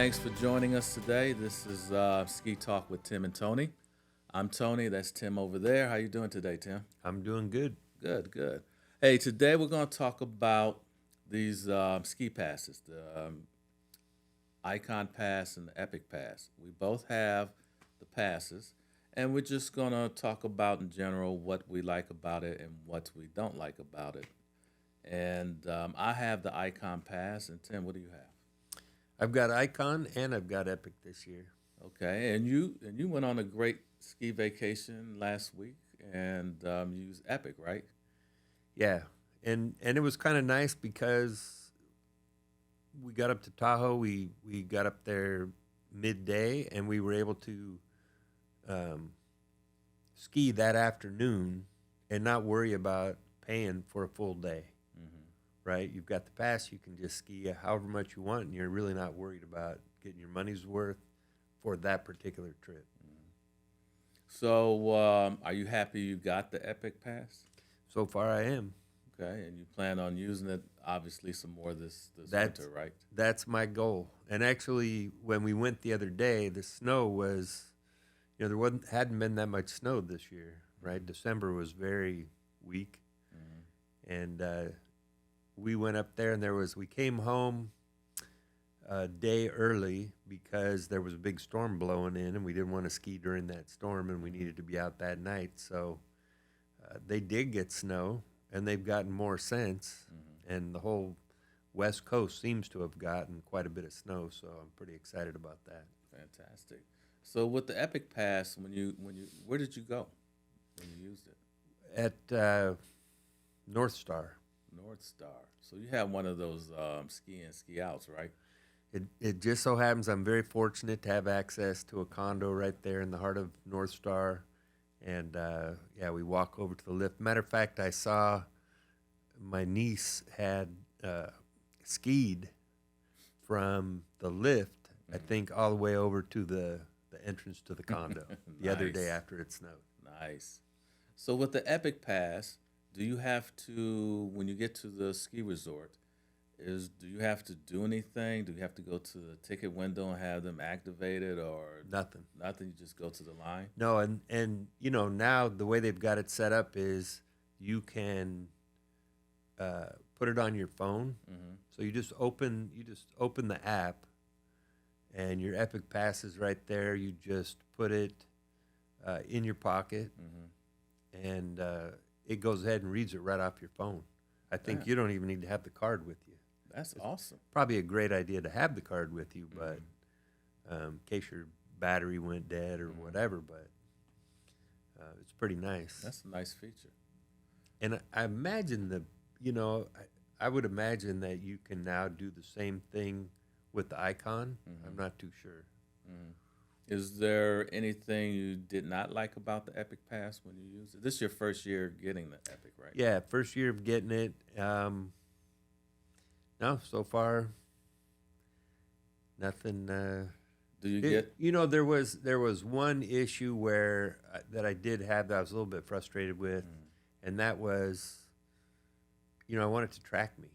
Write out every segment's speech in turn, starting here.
Thanks for joining us today. This is Ski Talk with Tim and Tony. I'm Tony. That's Tim over there. How you doing today, Tim? I'm doing good. Good, good. Hey, today we're going to talk about these ski passes, the Ikon Pass and the Epic Pass. We both have the passes, and we're just going to talk about in general what we like about it and what we don't like about it. And I have the Ikon Pass, and Tim, what do you have? I've got Icon and I've got Epic this year. Okay, and you went on a great ski vacation last week, and you used Epic, right? Yeah, and it was kind of nice because we got up to Tahoe. We got up there midday, and we were able to ski that afternoon and not worry about paying for a full day. Right? You've got the pass. You can just ski however much you want, and you're really not worried about getting your money's worth for that particular trip. So, are you happy you got the Epic Pass? So far, I am. Okay, and you plan on using it obviously some more this That's winter, right? that's my goal. And actually, when we went the other day, the snow was, there hadn't been that much snow this year, right? December was very weak, and we went up there, and we came home a day early because there was a big storm blowing in, and we didn't want to ski during that storm, and we needed to be out that night. So they did get snow, and they've gotten more since, and the whole West Coast seems to have gotten quite a bit of snow. So I'm pretty excited about that. Fantastic. So with the Epic Pass, where did you go when you used it? At North Star. North Star. So you have one of those ski in, ski outs, right? It just so happens I'm very fortunate to have access to a condo right there in the heart of North Star. And yeah, we walk over to the lift. Matter of fact, I saw my niece had skied from the lift, I think, all the way over to the entrance to the condo the other day after it snowed. Nice. So with the Epic Pass, do you have to, when you get to the ski resort, do you have to do anything? Do you have to go to the ticket window and have them activated, or Nothing. nothing? You just go to the line? No, and now the way they've got it set up is you can put it on your phone. So you just open the app, and your Epic Pass is right there. You just put it in your pocket, and it goes ahead and reads it right off your phone. I think you don't even need to have the card with you. That's awesome. Probably a great idea to have the card with you, but in case your battery went dead or whatever, but it's pretty nice. That's a nice feature. And I imagine I would imagine that you can now do the same thing with the Icon. I'm not too sure. Is there anything you did not like about the Epic Pass when you used it? This is your first year getting the Epic, right? Yeah, first year of getting it. No, so far, nothing. Do you get? There was one issue where that I did have that I was a little bit frustrated with, and that was, I wanted to track me,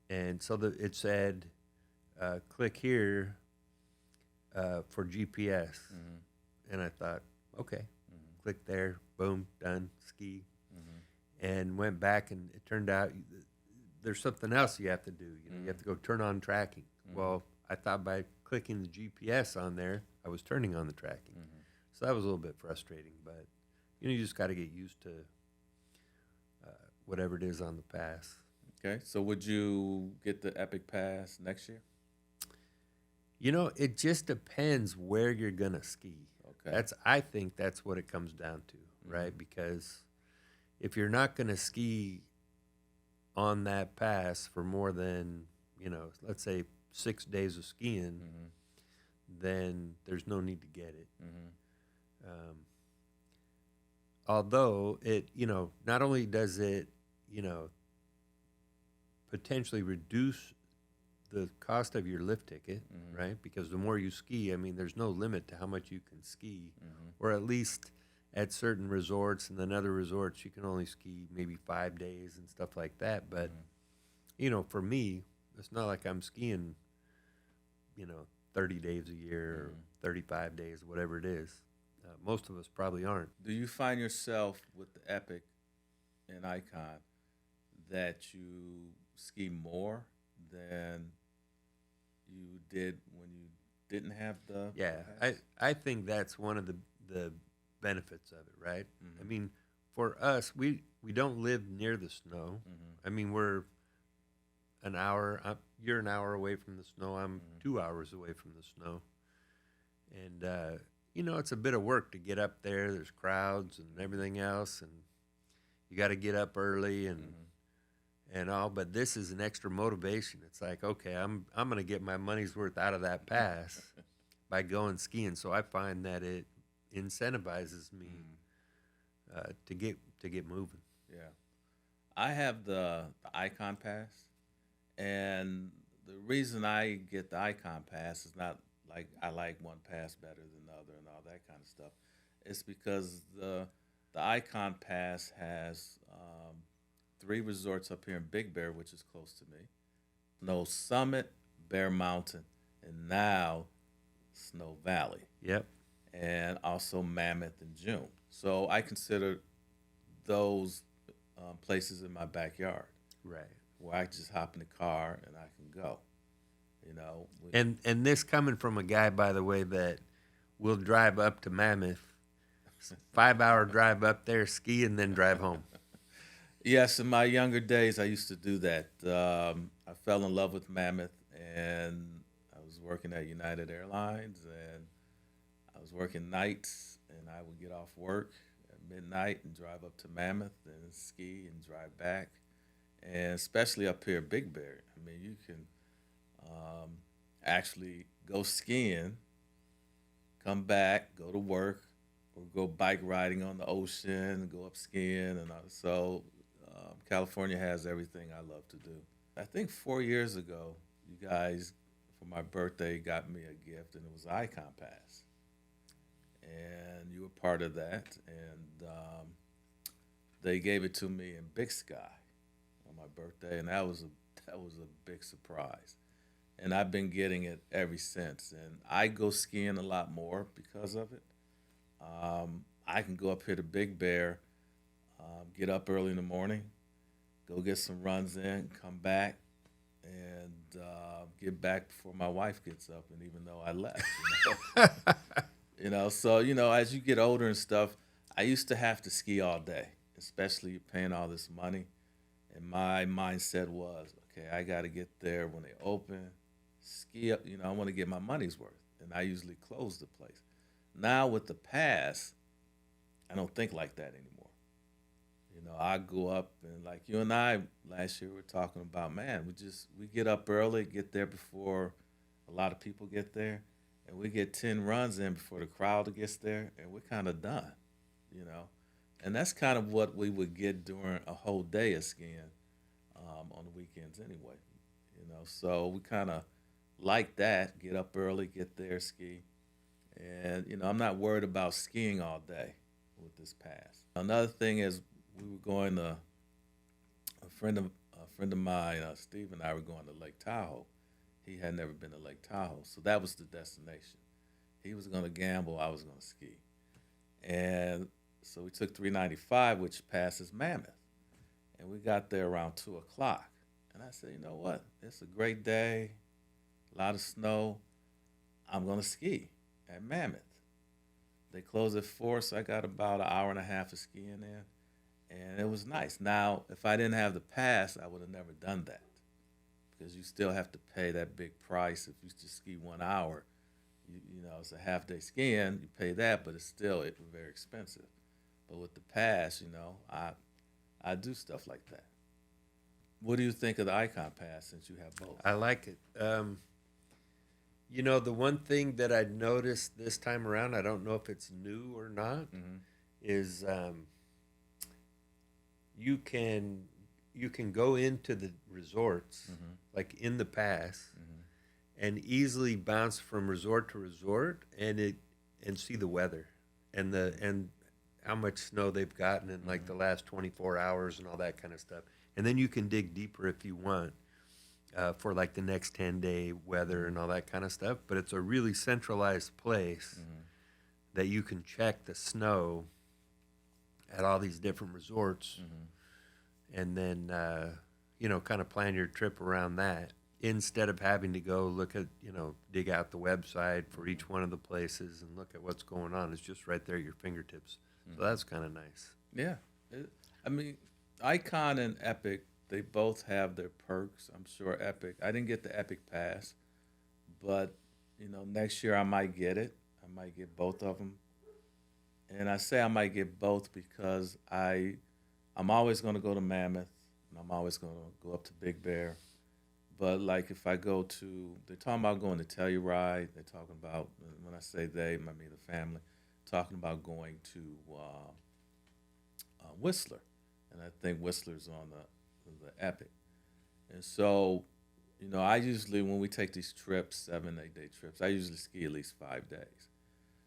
and so it said, click here for GPS, and I thought, okay, click there, boom, done, ski, and went back, and it turned out there's something else you have to do. You have to go turn on tracking. Well, I thought by clicking the GPS on there, I was turning on the tracking. So that was a little bit frustrating, but you just got to get used to whatever it is on the pass. Okay, so would you get the Epic Pass next year? It just depends where you're gonna ski. Okay. I think that's what it comes down to, right? Because if you're not gonna ski on that pass for more than, let's say 6 days of skiing, then there's no need to get it. Although it, not only does it, potentially reduce the cost of your lift ticket, right? Because the more you ski, there's no limit to how much you can ski, or at least at certain resorts, and then other resorts you can only ski maybe 5 days and stuff like that. But for me, it's not like I'm skiing 30 days a year or 35 days, whatever it is. Most of us probably aren't. Do you find yourself with the Epic and Icon that you ski more than you did when you didn't have the Yeah, pass? I think that's one of the benefits of it, right? I mean, for us, we don't live near the snow. I mean, we're an hour. You're an hour away from the snow. I'm 2 hours away from the snow, and it's a bit of work to get up there. There's crowds and everything else, and you got to get up early and all. But this is an extra motivation. It's like, okay, I'm going to get my money's worth out of that pass by going skiing. So I find that it incentivizes me to get moving. Yeah. I have the Icon Pass, and the reason I get the Icon Pass is not like I like one pass better than the other and all that kind of stuff. It's because the Icon Pass has 3 resorts up here in Big Bear, which is close to me. Snow Summit, Bear Mountain, and now Snow Valley, Yep. and also Mammoth in June. So I consider those places in my backyard Right. where I just hop in the car and I can go. You know, And this coming from a guy, by the way, that will drive up to Mammoth, 5-hour drive up there, ski, and then drive home. yes, in my younger days, I used to do that. I fell in love with Mammoth, and I was working at United Airlines, and I was working nights, and I would get off work at midnight and drive up to Mammoth and ski and drive back. And especially up here, Big Bear. I mean, you can actually go skiing, come back, go to work, or go bike riding on the ocean, go up skiing, and so California has everything I love to do. I think 4 years ago, you guys, for my birthday, got me a gift, and it was Icon Pass, and you were part of that, and they gave it to me in Big Sky on my birthday, and that was a big surprise. And I've been getting it ever since. And I go skiing a lot more because of it. I can go up here to Big Bear, get up early in the morning, go get some runs in, come back, and get back before my wife gets up. And even though I left, so as you get older and stuff, I used to have to ski all day, especially paying all this money. And my mindset was, okay, I got to get there when they open, ski up. I want to get my money's worth. And I usually close the place. Now with the pass, I don't think like that anymore. I go up and like you and I last year were talking about, man, we get up early, get there before a lot of people get there, and we get 10 runs in before the crowd gets there, and we're kind of done, And that's kind of what we would get during a whole day of skiing on the weekends anyway, So we kind of like that, get up early, get there, ski. And, I'm not worried about skiing all day with this pass. Another thing is we were going to, a friend of mine, Steve and I were going to Lake Tahoe. He had never been to Lake Tahoe, so that was the destination. He was going to gamble, I was going to ski. And so we took 395, which passes Mammoth. And we got there around 2 o'clock. And I said, you know what? It's a great day, a lot of snow. I'm going to ski at Mammoth. They closed at 4, so I got about an hour and a half of skiing in. And it was nice. Now, if I didn't have the pass, I would have never done that. Because you still have to pay that big price. If you just ski 1 hour, it's a half-day skiing, you pay that, but it's very expensive. But with the pass, I do stuff like that. What do you think of the Ikon Pass since you have both? I like it. The one thing that I noticed this time around, I don't know if it's new or not, is you can go into the resorts, like in the pass, and easily bounce from resort to resort and see the weather and how much snow they've gotten in like the last 24 hours and all that kind of stuff. And then you can dig deeper if you want. for like the next 10-day weather and all that kind of stuff. But it's a really centralized place that you can check the snow at all these different resorts, and then kind of plan your trip around that instead of having to go look at dig out the website for each one of the places and look at what's going on. It's just right there at your fingertips. So that's kind of nice. Yeah. I mean, Icon and Epic, they both have their perks. I'm sure Epic, I didn't get the Epic Pass, but, next year I might get it. I might get both of them. And I say I might get both because I'm always going to go to Mammoth, and I'm always going to go up to Big Bear. But, like, if I go to, they're talking about going to Telluride. They're talking about, when I say they, I mean the family, talking about going to Whistler. And I think Whistler's on the Epic. And so, I usually, when we take these trips, 7-8 day trips, I usually ski at least 5 days.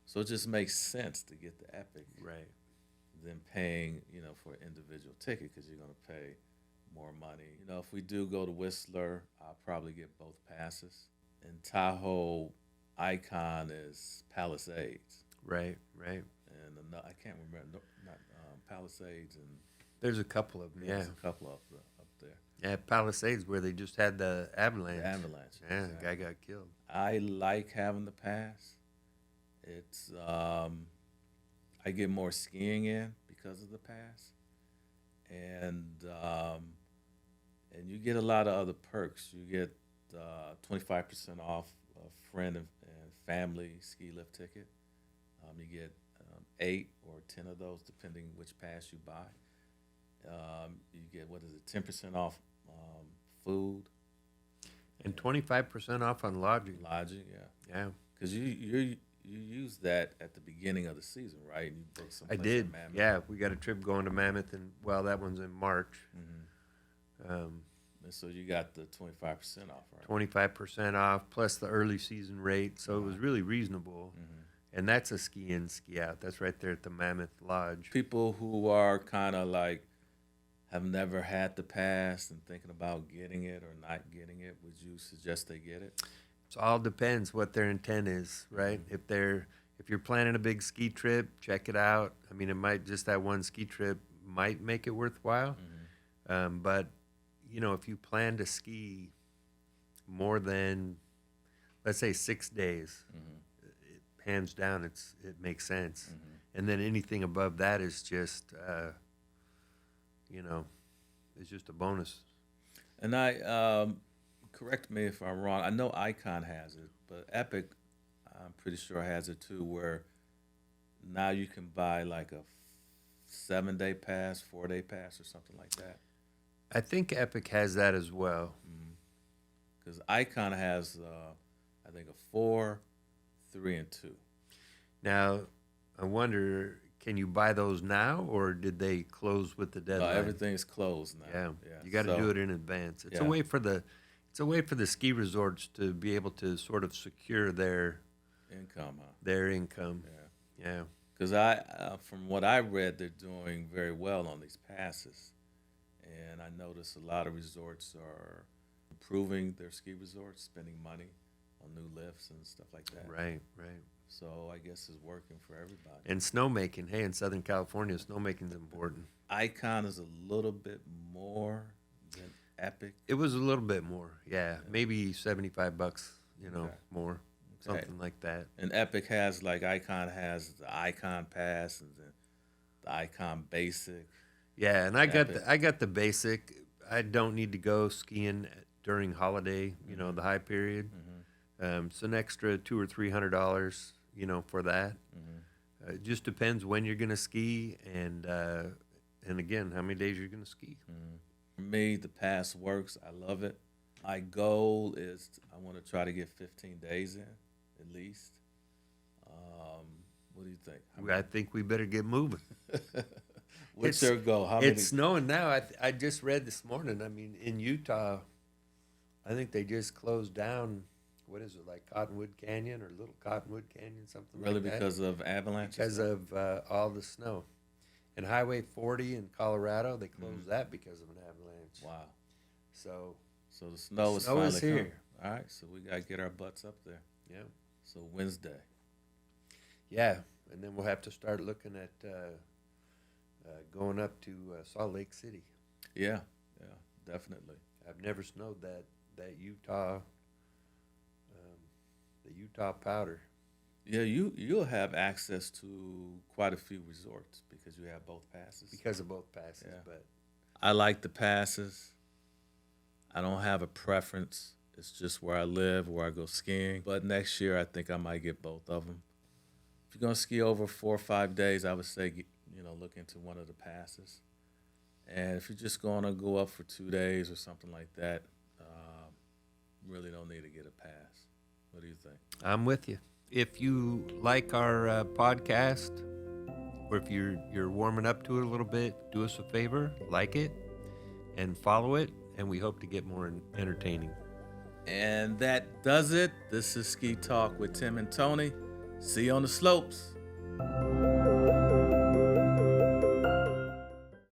So it just makes sense to get the Epic than paying, for an individual ticket because you're going to pay more money. If we do go to Whistler, I'll probably get both passes. In Tahoe, Icon is Palisades. Right. And I can't remember, not Palisades, and There's a couple of them, yeah. there's a couple up there. Yeah, Palisades where they just had the avalanche. The avalanche. Yeah, exactly. the guy got killed. I like having the pass. It's I get more skiing in because of the pass, and you get a lot of other perks. You get 25% off a friend and family ski lift ticket. You get 8 or 10 of those, depending which pass you buy. You get 10% off food And 25% off on lodging. lodging. Yeah, Yeah, because you use that at the beginning of the season, right? And you book some. I did. Yeah, we got a trip going to Mammoth, and that one's in March. And so you got the 25% off, right? 25% off plus the early season rate, so it was really reasonable. And that's a ski in, ski out. That's right there at the Mammoth Lodge. People who are kind of like have never had the pass and thinking about getting it or not getting it, would you suggest they get it? It all depends what their intent is, right? If you're planning a big ski trip, check it out. I mean, it might just that one ski trip might make it worthwhile. But if you plan to ski more than, let's say, 6 days, hands down, it makes sense. And then anything above that is just, it's just a bonus. And correct me if I'm wrong. I know Icon has it, but Epic, I'm pretty sure has it too, where now you can buy like a 7-day pass, 4-day pass, or something like that. I think Epic has that as well. Because Icon has, I think, a 4, 3, and 2. Now, I wonder, can you buy those now, or did they close with the deadline? Everything is closed now. Yeah, you got to do it in advance. It's a way for the ski resorts to be able to sort of secure their income. Their income. Yeah. Because from what I read, they're doing very well on these passes, and I notice a lot of resorts are improving their ski resorts, spending money on new lifts and stuff like that. Right. So I guess it's working for everybody. And snowmaking. Hey, in Southern California, snowmaking's important. Icon is a little bit more than Epic. It was a little bit more, yeah. Maybe $75, more, something like that. And Epic has, like, Icon has the Ikon Pass and the Icon Basic. Yeah, and I got the basic. I don't need to go skiing during holiday, the high period. So an extra $200 or $300, for that. It just depends when you're gonna ski and again how many days you're gonna ski. For me, the pass works. I love it. My goal is I want to try to get 15 days in at least. What do you think? I think we better get moving. What's your goal? How many? It's snowing now. I just read this morning. I mean, in Utah, I think they just closed down. What is it, like Cottonwood Canyon or Little Cottonwood Canyon, something Really, like that? because of avalanches? Because of all the snow. And Highway 40 in Colorado, they closed that because of an avalanche. Wow. So, So the snow is Snow finally is here. coming. All right, so we gotta get our butts up there. Yeah. So Wednesday. Yeah, and then we'll have to start looking at going up to Salt Lake City. Yeah, definitely. I've never snowed that Utah powder. Yeah, you'll have access to quite a few resorts because you have both passes. Because of both passes, Yeah. but I like the passes. I don't have a preference. It's just where I live, where I go skiing. But next year, I think I might get both of them. If you're gonna ski over 4 or 5 days, I would say look into one of the passes. And if you're just gonna go up for 2 days or something like that, really don't need to get a pass. What do you think? I'm with you. If you like our podcast, or if you're warming up to it a little bit, do us a favor, like it, and follow it, and we hope to get more entertaining. And that does it. This is Ski Talk with Tim and Tony. See you on the slopes.